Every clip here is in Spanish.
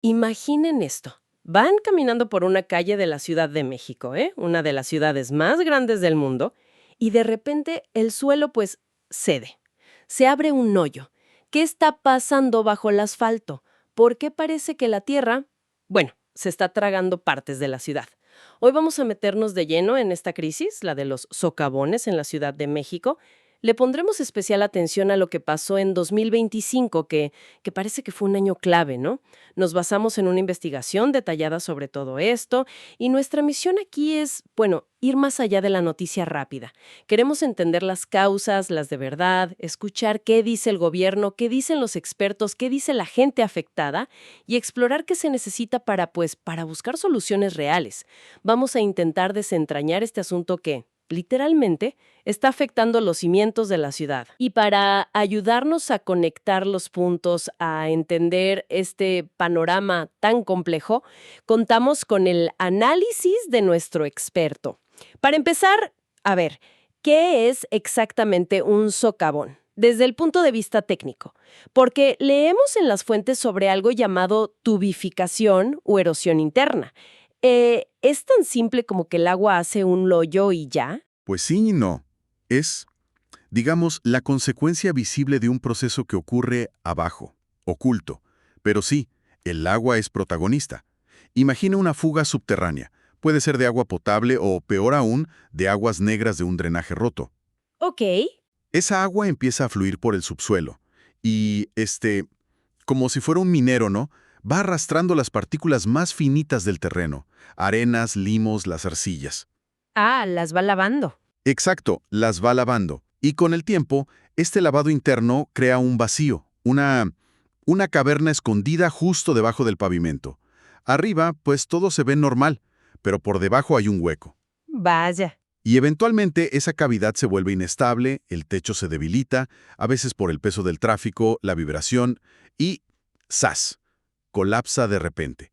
Imaginen esto. Van caminando por una calle de la Ciudad de México, una de las ciudades más grandes del mundo, y de repente el suelo pues cede. Se abre un hoyo. ¿Qué está pasando bajo el asfalto? ¿Por qué parece que la tierra, bueno, se está tragando partes de la ciudad? Hoy vamos a meternos de lleno en esta crisis, la de los socavones en la Ciudad de México. Le pondremos especial atención a lo que pasó en 2025, que parece que fue un año clave, ¿no? Nos basamos en una investigación detallada sobre todo esto y nuestra misión aquí es, bueno, ir más allá de la noticia rápida. Queremos entender las causas, las de verdad, escuchar qué dice el gobierno, qué dicen los expertos, qué dice la gente afectada y explorar qué se necesita para buscar soluciones reales. Vamos a intentar desentrañar este asunto que, literalmente, está afectando los cimientos de la ciudad. Y para ayudarnos a conectar los puntos, a entender este panorama tan complejo, contamos con el análisis de nuestro experto. Para empezar, a ver, ¿qué es exactamente un socavón? Desde el punto de vista técnico, porque leemos en las fuentes sobre algo llamado tubificación o erosión interna. ¿Es tan simple como que el agua hace un hoyo y ya? Pues sí y no. Es, digamos, la consecuencia visible de un proceso que ocurre abajo, oculto. Pero sí, el agua es protagonista. Imagina una fuga subterránea. Puede ser de agua potable o, peor aún, de aguas negras de un drenaje roto. Ok. Esa agua empieza a fluir por el subsuelo y, como si fuera un minero, ¿no? Va arrastrando las partículas más finitas del terreno, arenas, limos, las arcillas. Ah, las va lavando. Exacto, las va lavando. Y con el tiempo, este lavado interno crea un vacío, una caverna escondida justo debajo del pavimento. Arriba, pues todo se ve normal, pero por debajo hay un hueco. Vaya. Y eventualmente esa cavidad se vuelve inestable, el techo se debilita, a veces por el peso del tráfico, la vibración, y ¡zas! Colapsa de repente.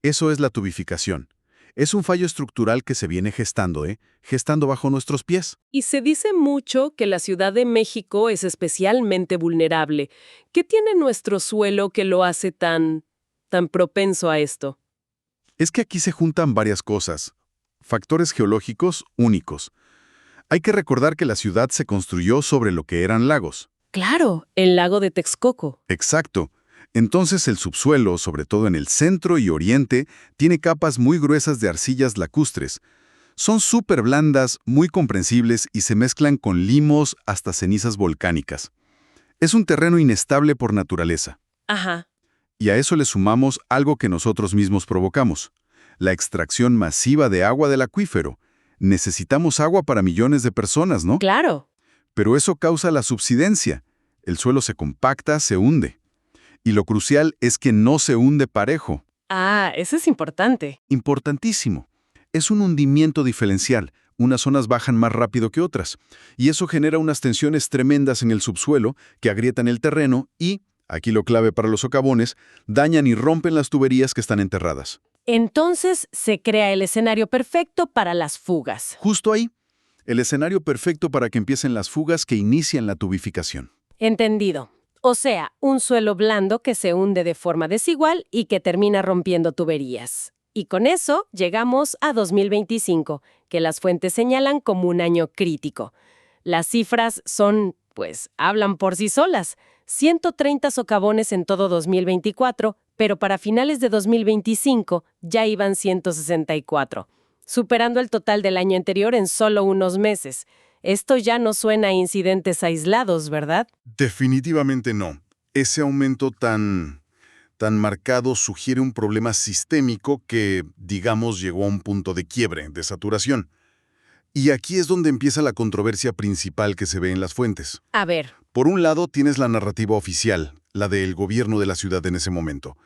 Eso es la tubificación. Es un fallo estructural que se viene gestando, gestando bajo nuestros pies. Y se dice mucho que la Ciudad de México es especialmente vulnerable. ¿Qué tiene nuestro suelo que lo hace tan propenso a esto? Es que aquí se juntan varias cosas. Factores geológicos únicos. Hay que recordar que la ciudad se construyó sobre lo que eran lagos. Claro, el lago de Texcoco. Exacto. Entonces el subsuelo, sobre todo en el centro y oriente, tiene capas muy gruesas de arcillas lacustres. Son súper blandas, muy comprensibles y se mezclan con limos hasta cenizas volcánicas. Es un terreno inestable por naturaleza. Ajá. Y a eso le sumamos algo que nosotros mismos provocamos: la extracción masiva de agua del acuífero. Necesitamos agua para millones de personas, ¿no? Claro. Pero eso causa la subsidencia. El suelo se compacta, se hunde. Y lo crucial es que no se hunde parejo. Ah, eso es importante. Importantísimo. Es un hundimiento diferencial. Unas zonas bajan más rápido que otras. Y eso genera unas tensiones tremendas en el subsuelo que agrietan el terreno y, aquí lo clave para los socavones, dañan y rompen las tuberías que están enterradas. Entonces se crea el escenario perfecto para las fugas. Justo ahí, el escenario perfecto para que empiecen las fugas que inician la tubificación. Entendido. O sea, un suelo blando que se hunde de forma desigual y que termina rompiendo tuberías. Y con eso llegamos a 2025, que las fuentes señalan como un año crítico. Las cifras hablan por sí solas. 130 socavones en todo 2024, pero para finales de 2025 ya iban 164, superando el total del año anterior en solo unos meses. Esto ya no suena a incidentes aislados, ¿verdad? Definitivamente no. Ese aumento tan marcado sugiere un problema sistémico que, digamos, llegó a un punto de quiebre, de saturación. Y aquí es donde empieza la controversia principal que se ve en las fuentes. A ver. Por un lado tienes la narrativa oficial, la del gobierno de la ciudad en ese momento.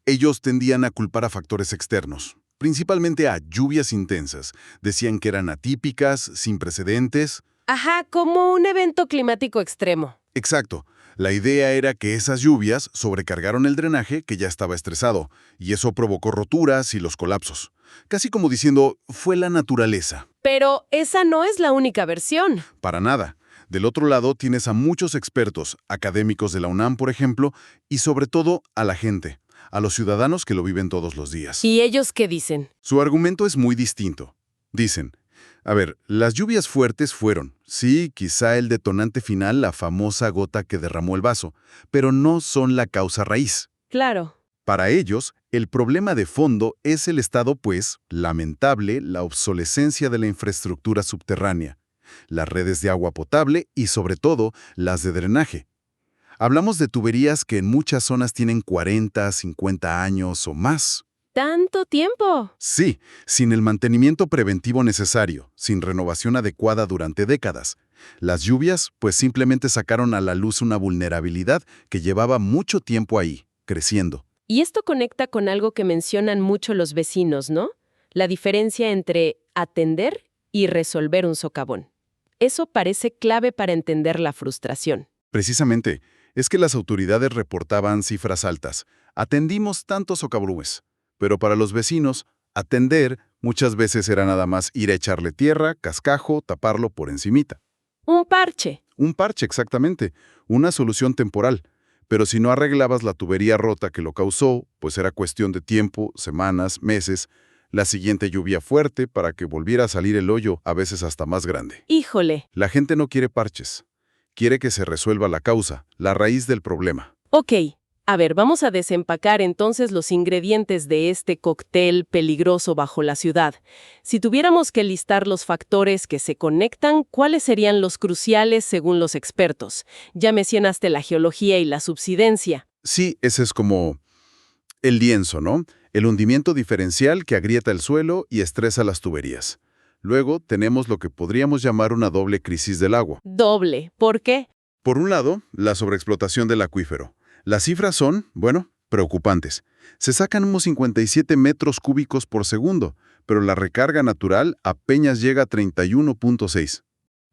Ellos tendían a culpar a factores externos, principalmente a lluvias intensas. Decían que eran atípicas, sin precedentes. Ajá, como un evento climático extremo. Exacto. La idea era que esas lluvias sobrecargaron el drenaje que ya estaba estresado, y eso provocó roturas y los colapsos. Casi como diciendo, fue la naturaleza. Pero esa no es la única versión. Para nada. Del otro lado tienes a muchos expertos, académicos de la UNAM, por ejemplo, y sobre todo a la gente, a los ciudadanos que lo viven todos los días. ¿Y ellos qué dicen? Su argumento es muy distinto. Dicen, a ver, las lluvias fuertes fueron, sí, quizá el detonante final, la famosa gota que derramó el vaso, pero no son la causa raíz. Claro. Para ellos, el problema de fondo es el estado, pues, lamentable, la obsolescencia de la infraestructura subterránea, las redes de agua potable y, sobre todo, las de drenaje. Hablamos de tuberías que en muchas zonas tienen 40, 50 años o más. ¿Tanto tiempo? Sí, sin el mantenimiento preventivo necesario, sin renovación adecuada durante décadas. Las lluvias, pues simplemente sacaron a la luz una vulnerabilidad que llevaba mucho tiempo ahí, creciendo. Y esto conecta con algo que mencionan mucho los vecinos, ¿no? La diferencia entre atender y resolver un socavón. Eso parece clave para entender la frustración. Precisamente, es que las autoridades reportaban cifras altas. Atendimos tantos socavones. Pero para los vecinos, atender muchas veces era nada más ir a echarle tierra, cascajo, taparlo por encimita. Un parche. Un parche, exactamente. Una solución temporal. Pero si no arreglabas la tubería rota que lo causó, pues era cuestión de tiempo, semanas, meses, la siguiente lluvia fuerte para que volviera a salir el hoyo, a veces hasta más grande. Híjole. La gente no quiere parches. Quiere que se resuelva la causa, la raíz del problema. Ok. A ver, vamos a desempacar entonces los ingredientes de este cóctel peligroso bajo la ciudad. Si tuviéramos que listar los factores que se conectan, ¿cuáles serían los cruciales según los expertos? Ya mencionaste la geología y la subsidencia. Sí, ese es como el lienzo, ¿no? El hundimiento diferencial que agrieta el suelo y estresa las tuberías. Luego tenemos lo que podríamos llamar una doble crisis del agua. Doble. ¿Por qué? Por un lado, la sobreexplotación del acuífero. Las cifras son, bueno, preocupantes. Se sacan unos 57 metros cúbicos por segundo, pero la recarga natural apenas llega a 31.6.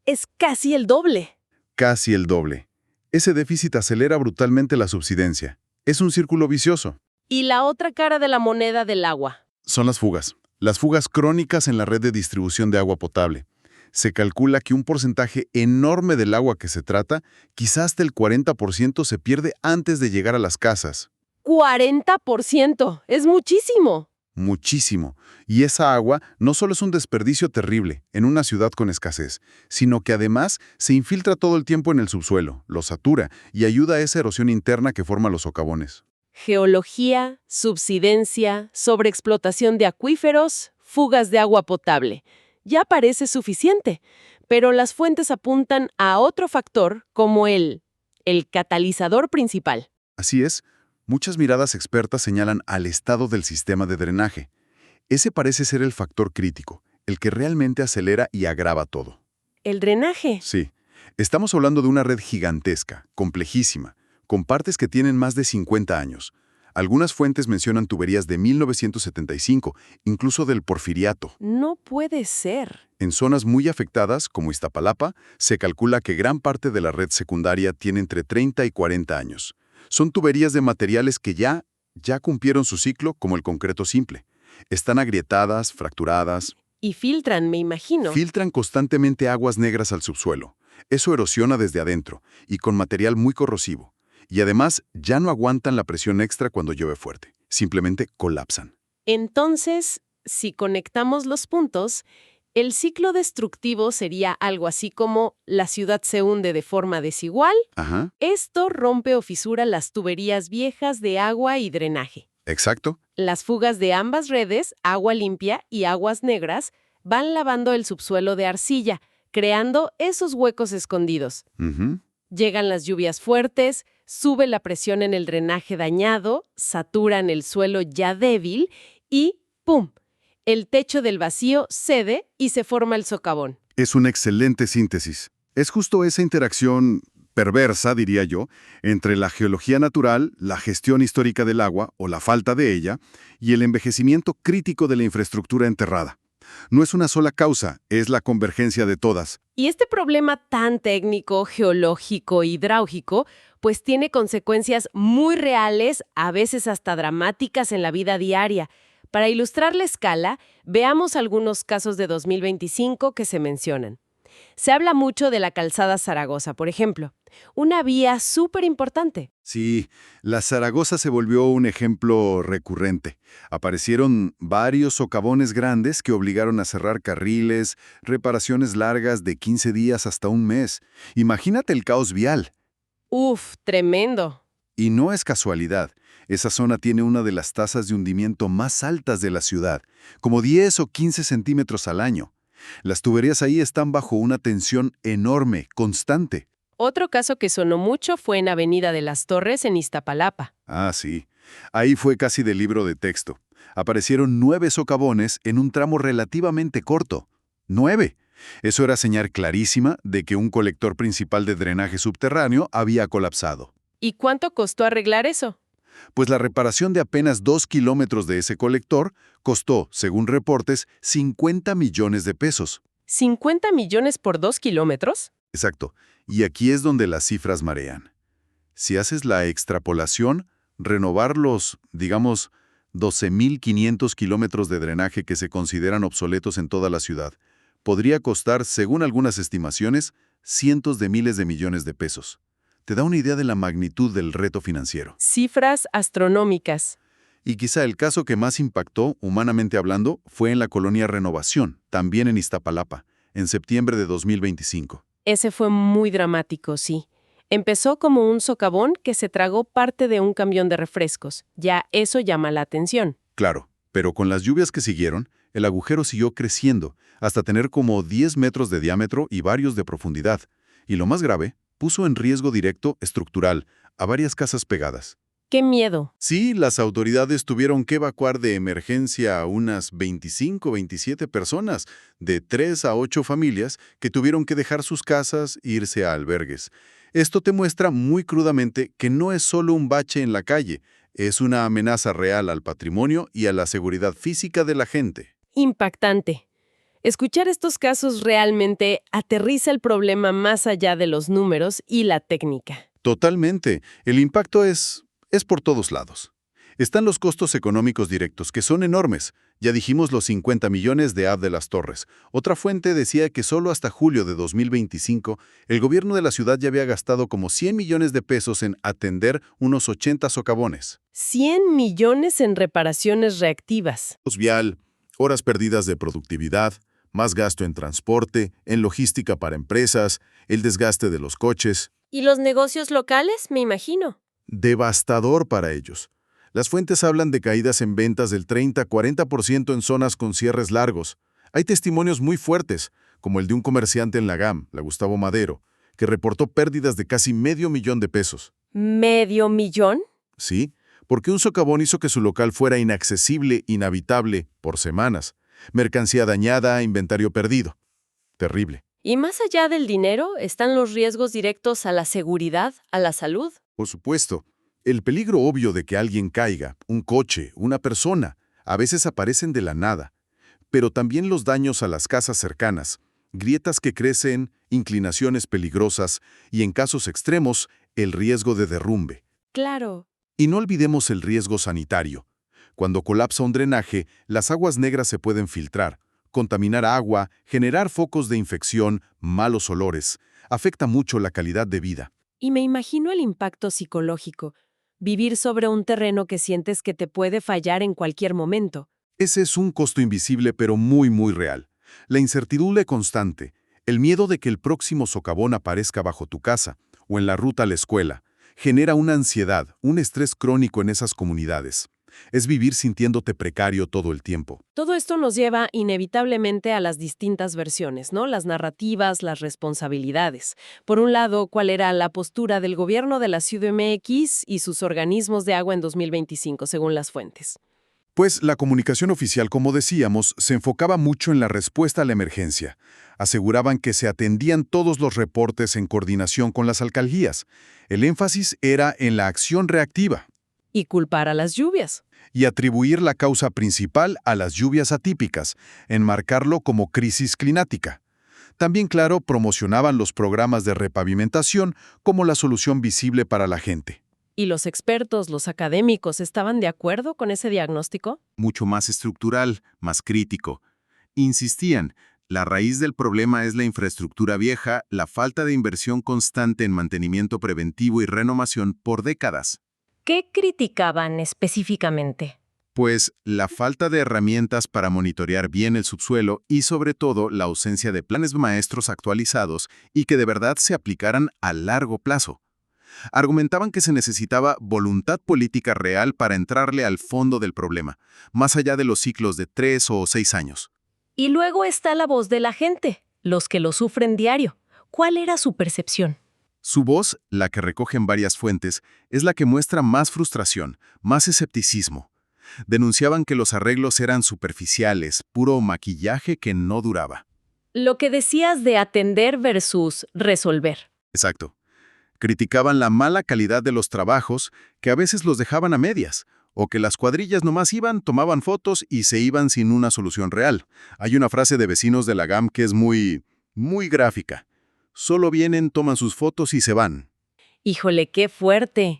Es casi el doble. Casi el doble. Ese déficit acelera brutalmente la subsidencia. Es un círculo vicioso. Y la otra cara de la moneda del agua. Son las fugas. Las fugas crónicas en la red de distribución de agua potable. Se calcula que un porcentaje enorme del agua que se trata, quizás hasta el 40%, se pierde antes de llegar a las casas. ¡40%! ¡Es muchísimo! Muchísimo. Y esa agua no solo es un desperdicio terrible en una ciudad con escasez, sino que además se infiltra todo el tiempo en el subsuelo, lo satura y ayuda a esa erosión interna que forma los socavones. Geología, subsidencia, sobreexplotación de acuíferos, fugas de agua potable. Ya parece suficiente, pero las fuentes apuntan a otro factor como el catalizador principal. Así es, muchas miradas expertas señalan al estado del sistema de drenaje. Ese parece ser el factor crítico, el que realmente acelera y agrava todo. ¿El drenaje? Sí, estamos hablando de una red gigantesca, complejísima, con partes que tienen más de 50 años. Algunas fuentes mencionan tuberías de 1975, incluso del Porfiriato. No puede ser. En zonas muy afectadas, como Iztapalapa, se calcula que gran parte de la red secundaria tiene entre 30 y 40 años. Son tuberías de materiales que ya cumplieron su ciclo, como el concreto simple. Están agrietadas, fracturadas. Y filtran, me imagino. Filtran constantemente aguas negras al subsuelo. Eso erosiona desde adentro, y con material muy corrosivo. Y además, ya no aguantan la presión extra cuando llueve fuerte. Simplemente colapsan. Entonces, si conectamos los puntos, el ciclo destructivo sería algo así como la ciudad se hunde de forma desigual. Ajá. Esto rompe o fisura las tuberías viejas de agua y drenaje. Exacto. Las fugas de ambas redes, agua limpia y aguas negras, van lavando el subsuelo de arcilla, creando esos huecos escondidos. Ujú. Llegan las lluvias fuertes, sube la presión en el drenaje dañado, saturan el suelo ya débil y ¡pum! El techo del vacío cede y se forma el socavón. Es una excelente síntesis. Es justo esa interacción perversa, diría yo, entre la geología natural, la gestión histórica del agua, o la falta de ella, y el envejecimiento crítico de la infraestructura enterrada. No es una sola causa, es la convergencia de todas. Y este problema tan técnico, geológico, hidráulico, pues tiene consecuencias muy reales, a veces hasta dramáticas en la vida diaria. Para ilustrar la escala, veamos algunos casos de 2025 que se mencionan. Se habla mucho de la calzada Zaragoza, por ejemplo. Una vía súper importante. Sí, la Zaragoza se volvió un ejemplo recurrente. Aparecieron varios socavones grandes que obligaron a cerrar carriles, reparaciones largas de 15 días hasta un mes. Imagínate el caos vial. Uf, tremendo. Y no es casualidad. Esa zona tiene una de las tasas de hundimiento más altas de la ciudad, como 10 o 15 centímetros al año. Las tuberías ahí están bajo una tensión enorme, constante. Otro caso que sonó mucho fue en Avenida de las Torres, en Iztapalapa. Ah, sí. Ahí fue casi de libro de texto. Aparecieron 9 socavones en un tramo relativamente corto. 9. Eso era señal clarísima de que un colector principal de drenaje subterráneo había colapsado. ¿Y cuánto costó arreglar eso? Pues la reparación de apenas 2 kilómetros de ese colector costó, según reportes, 50 millones de pesos. ¿50 millones por 2 kilómetros? Exacto. Y aquí es donde las cifras marean. Si haces la extrapolación, renovar los, digamos, 12.500 kilómetros de drenaje que se consideran obsoletos en toda la ciudad, podría costar, según algunas estimaciones, cientos de miles de millones de pesos. Te da una idea de la magnitud del reto financiero. Cifras astronómicas. Y quizá el caso que más impactó, humanamente hablando, fue en la colonia Renovación, también en Iztapalapa, en septiembre de 2025. Ese fue muy dramático, sí. Empezó como un socavón que se tragó parte de un camión de refrescos. Ya eso llama la atención. Claro, pero con las lluvias que siguieron, el agujero siguió creciendo, hasta tener como 10 metros de diámetro y varios de profundidad. Y lo más grave, puso en riesgo directo estructural a varias casas pegadas. ¡Qué miedo! Sí, las autoridades tuvieron que evacuar de emergencia a unas 25 o 27 personas, de 3 a 8 familias, que tuvieron que dejar sus casas e irse a albergues. Esto te muestra muy crudamente que no es solo un bache en la calle, es una amenaza real al patrimonio y a la seguridad física de la gente. Impactante. Escuchar estos casos realmente aterriza el problema más allá de los números y la técnica. Totalmente. El impacto es por todos lados. Están los costos económicos directos, que son enormes. Ya dijimos los 50 millones de Ab de las Torres. Otra fuente decía que solo hasta julio de 2025, el gobierno de la ciudad ya había gastado como 100 millones de pesos en atender unos 80 socavones. 100 millones en reparaciones reactivas. Vial, horas perdidas de productividad, más gasto en transporte, en logística para empresas, el desgaste de los coches. ¿Y los negocios locales, me imagino? Devastador para ellos. Las fuentes hablan de caídas en ventas del 30-40% en zonas con cierres largos. Hay testimonios muy fuertes, como el de un comerciante en la GAM, la Gustavo Madero, que reportó pérdidas de casi $500,000 de pesos. ¿Medio millón? Sí, porque un socavón hizo que su local fuera inaccesible, inhabitable, por semanas. Mercancía dañada, inventario perdido. Terrible. Y más allá del dinero, están los riesgos directos a la seguridad, a la salud. Por supuesto, el peligro obvio de que alguien caiga, un coche, una persona, a veces aparecen de la nada. Pero también los daños a las casas cercanas, grietas que crecen, inclinaciones peligrosas y, en casos extremos, el riesgo de derrumbe. Claro. Y no olvidemos el riesgo sanitario. Cuando colapsa un drenaje, las aguas negras se pueden filtrar, contaminar agua, generar focos de infección, malos olores. Afecta mucho la calidad de vida. Y me imagino el impacto psicológico. Vivir sobre un terreno que sientes que te puede fallar en cualquier momento. Ese es un costo invisible pero muy, muy real. La incertidumbre constante, el miedo de que el próximo socavón aparezca bajo tu casa o en la ruta a la escuela, genera una ansiedad, un estrés crónico en esas comunidades. Es vivir sintiéndote precario todo el tiempo. Todo esto nos lleva inevitablemente a las distintas versiones, ¿no? Las narrativas, las responsabilidades. Por un lado, ¿cuál era la postura del gobierno de la CDMX y sus organismos de agua en 2025, según las fuentes? Pues la comunicación oficial, como decíamos, se enfocaba mucho en la respuesta a la emergencia. Aseguraban que se atendían todos los reportes en coordinación con las alcaldías. El énfasis era en la acción reactiva. Y culpar a las lluvias. Y atribuir la causa principal a las lluvias atípicas, enmarcarlo como crisis climática. También, claro, promocionaban los programas de repavimentación como la solución visible para la gente. ¿Y los expertos, los académicos, estaban de acuerdo con ese diagnóstico? Mucho más estructural, más crítico. Insistían, La raíz del problema es la infraestructura vieja, la falta de inversión constante en mantenimiento preventivo y renovación por décadas. ¿Qué criticaban específicamente? Pues la falta de herramientas para monitorear bien el subsuelo y sobre todo la ausencia de planes maestros actualizados y que de verdad se aplicaran a largo plazo. Argumentaban que se necesitaba voluntad política real para entrarle al fondo del problema, más allá de los ciclos de 3 o 6 años. Y luego está la voz de la gente, los que lo sufren diario. ¿Cuál era su percepción? Su voz, la que recogen varias fuentes, es la que muestra más frustración, más escepticismo. Denunciaban que los arreglos eran superficiales, puro maquillaje que no duraba. Lo que decías de atender versus resolver. Exacto. Criticaban la mala calidad de los trabajos, que a veces los dejaban a medias, o que las cuadrillas nomás iban, tomaban fotos y se iban sin una solución real. Hay una frase de vecinos de la GAM que es muy gráfica. Solo vienen, toman sus fotos y se van. Híjole, qué fuerte.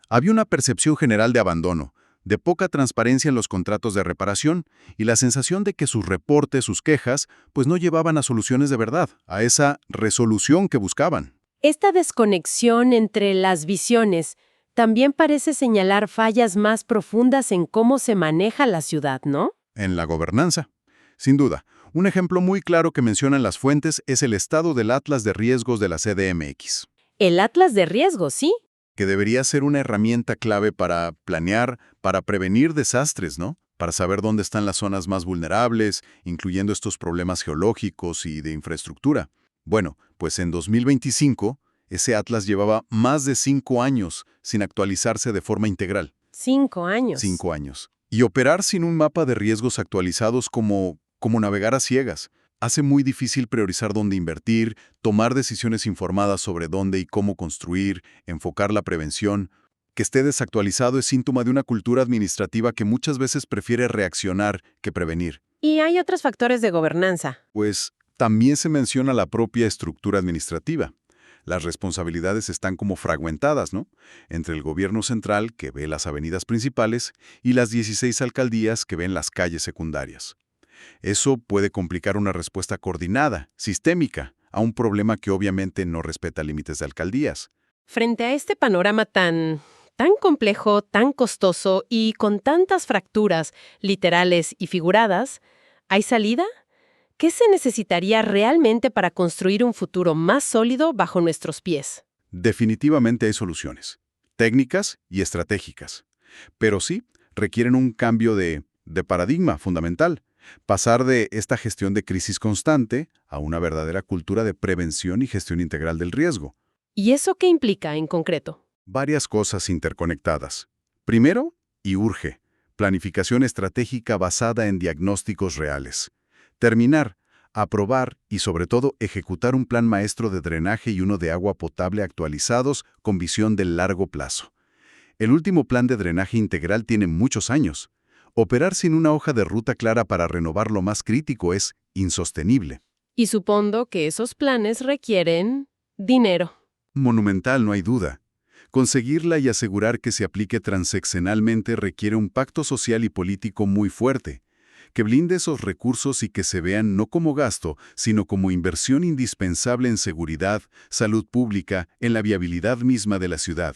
Había una percepción general de abandono, de poca transparencia en los contratos de reparación y la sensación de que sus reportes, sus quejas, pues no llevaban a soluciones de verdad, a esa resolución que buscaban. Esta desconexión entre las visiones también parece señalar fallas más profundas en cómo se maneja la ciudad, ¿no? En la gobernanza. Sin duda, un ejemplo muy claro que mencionan las fuentes es el estado del Atlas de Riesgos de la CDMX, El Atlas de riesgos, ¿sí? que debería ser una herramienta clave para planear, para prevenir desastres, ¿no? Para saber dónde están las zonas más vulnerables, incluyendo estos problemas geológicos y de infraestructura. Bueno, pues en 2025, ese Atlas llevaba más de 5 años sin actualizarse de forma integral. 5 años. 5 años. Y operar sin un mapa de riesgos actualizados como navegar a ciegas. Hace muy difícil priorizar dónde invertir, tomar decisiones informadas sobre dónde y cómo construir, enfocar la prevención. Que esté desactualizado es síntoma de una cultura administrativa que muchas veces prefiere reaccionar que prevenir. Y hay otros factores de gobernanza. Pues también se menciona la propia estructura administrativa. Las responsabilidades están como fragmentadas, ¿no? Entre el gobierno central, que ve las avenidas principales, y las 16 alcaldías que ven las calles secundarias. Eso puede complicar una respuesta coordinada, sistémica, a un problema que obviamente no respeta límites de alcaldías. Frente a este panorama tan complejo, tan costoso y con tantas fracturas literales y figuradas, ¿hay salida? ¿Qué se necesitaría realmente para construir un futuro más sólido bajo nuestros pies? Definitivamente hay soluciones, técnicas y estratégicas. Pero sí, requieren un cambio de paradigma fundamental. Pasar de esta gestión de crisis constante a una verdadera cultura de prevención y gestión integral del riesgo. ¿Y eso qué implica en concreto? Varias cosas interconectadas. Primero, y urge, planificación estratégica basada en diagnósticos reales. Terminar, aprobar y sobre todo ejecutar un plan maestro de drenaje y uno de agua potable actualizados con visión de largo plazo. El último plan de drenaje integral tiene muchos años. Operar sin una hoja de ruta clara para renovar lo más crítico es insostenible. Y supongo que esos planes requieren dinero. Monumental, no hay duda. Conseguirla y asegurar que se aplique transeccionalmente requiere un pacto social y político muy fuerte, que blinde esos recursos y que se vean no como gasto, sino como inversión indispensable en seguridad, salud pública, en la viabilidad misma de la ciudad.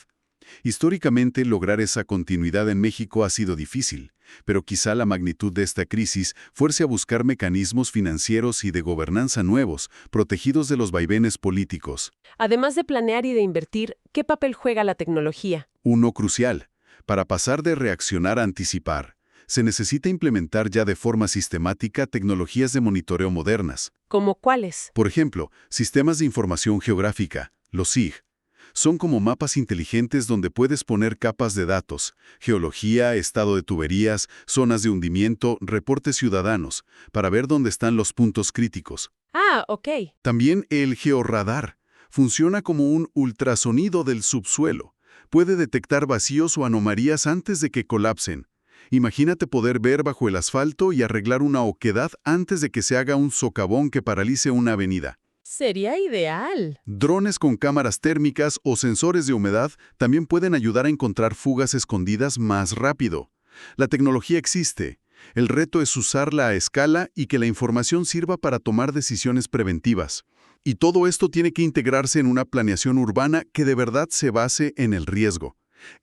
Históricamente, lograr esa continuidad en México ha sido difícil, pero quizá la magnitud de esta crisis fuerce a buscar mecanismos financieros y de gobernanza nuevos, protegidos de los vaivenes políticos. Además de planear y de invertir, ¿qué papel juega la tecnología? Uno crucial. Para pasar de reaccionar a anticipar, se necesita implementar ya de forma sistemática tecnologías de monitoreo modernas. ¿Cómo cuáles? Por ejemplo, sistemas de información geográfica, los SIG. Son como mapas inteligentes donde puedes poner capas de datos, geología, estado de tuberías, zonas de hundimiento, reportes ciudadanos, para ver dónde están los puntos críticos. Ah, ok. También el georradar. Funciona como un ultrasonido del subsuelo. Puede detectar vacíos o anomalías antes de que colapsen. Imagínate poder ver bajo el asfalto y arreglar una oquedad antes de que se haga un socavón que paralice una avenida. Sería ideal. Drones con cámaras térmicas o sensores de humedad también pueden ayudar a encontrar fugas escondidas más rápido. La tecnología existe. El reto es usarla a escala y que la información sirva para tomar decisiones preventivas. Y todo esto tiene que integrarse en una planeación urbana que de verdad se base en el riesgo.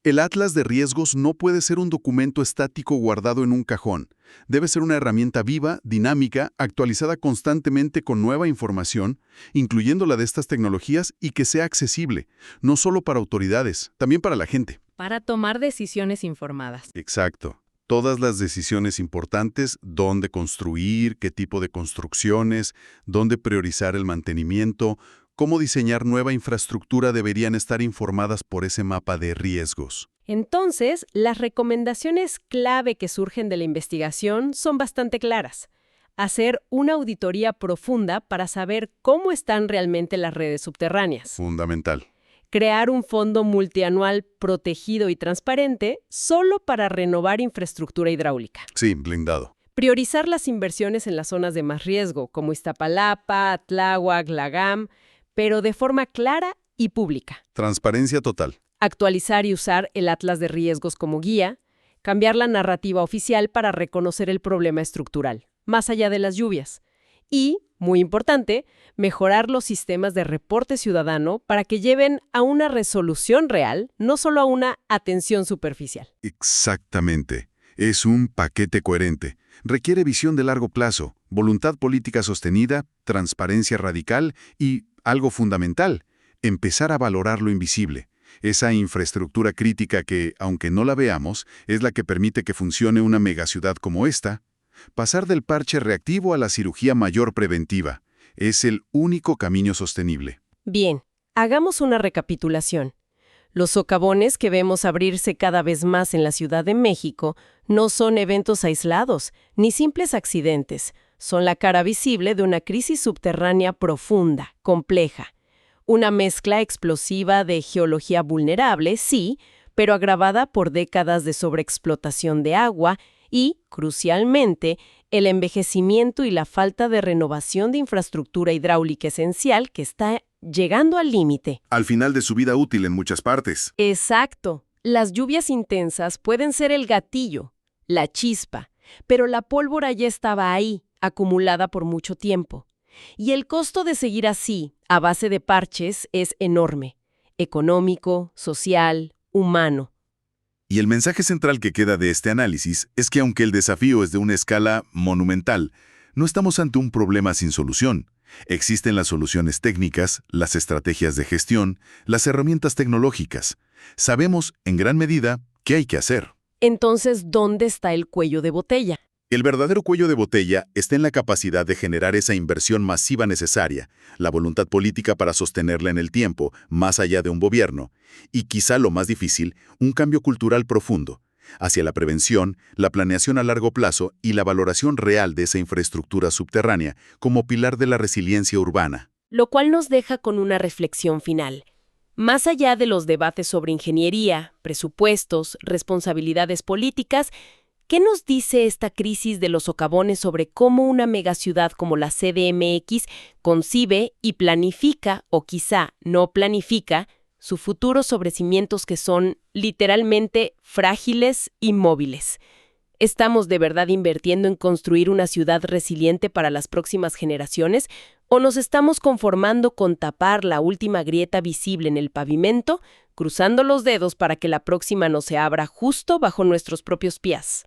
El Atlas de Riesgos no puede ser un documento estático guardado en un cajón. Debe ser una herramienta viva, dinámica, actualizada constantemente con nueva información, incluyendo la de estas tecnologías, y que sea accesible, no solo para autoridades, también para la gente. Para tomar decisiones informadas. Exacto. Todas las decisiones importantes, dónde construir, qué tipo de construcciones, dónde priorizar el mantenimiento, cómo diseñar nueva infraestructura deberían estar informadas por ese mapa de riesgos. Entonces, las recomendaciones clave que surgen de la investigación son bastante claras. Hacer una auditoría profunda para saber cómo están realmente las redes subterráneas. Fundamental. Crear un fondo multianual protegido y transparente solo para renovar infraestructura hidráulica. Sí, blindado. Priorizar las inversiones en las zonas de más riesgo, como Iztapalapa, Tláhuac, Lagam, pero de forma clara y pública. Transparencia total. Actualizar y usar el Atlas de Riesgos como guía, cambiar la narrativa oficial para reconocer el problema estructural, más allá de las lluvias. Y, muy importante, mejorar los sistemas de reporte ciudadano para que lleven a una resolución real, no solo a una atención superficial. Exactamente. Es un paquete coherente. Requiere visión de largo plazo, voluntad política sostenida, transparencia radical y, algo fundamental, empezar a valorar lo invisible. Esa infraestructura crítica que, aunque no la veamos, es la que permite que funcione una megaciudad como esta. Pasar del parche reactivo a la cirugía mayor preventiva es el único camino sostenible. Bien, hagamos una recapitulación. Los socavones que vemos abrirse cada vez más en la Ciudad de México no son eventos aislados, ni simples accidentes. Son la cara visible de una crisis subterránea profunda, compleja. Una mezcla explosiva de geología vulnerable, sí, pero agravada por décadas de sobreexplotación de agua y, crucialmente, el envejecimiento y la falta de renovación de infraestructura hidráulica esencial que está llegando al límite. Al final de su vida útil en muchas partes. Exacto. Las lluvias intensas pueden ser el gatillo, la chispa, pero la pólvora ya estaba ahí, acumulada por mucho tiempo. Y el costo de seguir así, a base de parches, es enorme. Económico, social, humano. Y el mensaje central que queda de este análisis es que aunque el desafío es de una escala monumental, no estamos ante un problema sin solución. Existen las soluciones técnicas, las estrategias de gestión, las herramientas tecnológicas. Sabemos, en gran medida, qué hay que hacer. Entonces, ¿dónde está el cuello de botella? El verdadero cuello de botella está en la capacidad de generar esa inversión masiva necesaria, la voluntad política para sostenerla en el tiempo, más allá de un gobierno, y quizá lo más difícil, un cambio cultural profundo, hacia la prevención, la planeación a largo plazo y la valoración real de esa infraestructura subterránea como pilar de la resiliencia urbana. Lo cual nos deja con una reflexión final. Más allá de los debates sobre ingeniería, presupuestos, responsabilidades políticas, ¿qué nos dice esta crisis de los socavones sobre cómo una megaciudad como la CDMX concibe y planifica, o quizá no planifica, su futuro sobre cimientos que son literalmente frágiles y móviles? ¿Estamos de verdad invirtiendo en construir una ciudad resiliente para las próximas generaciones? ¿O nos estamos conformando con tapar la última grieta visible en el pavimento, cruzando los dedos para que la próxima no se abra justo bajo nuestros propios pies?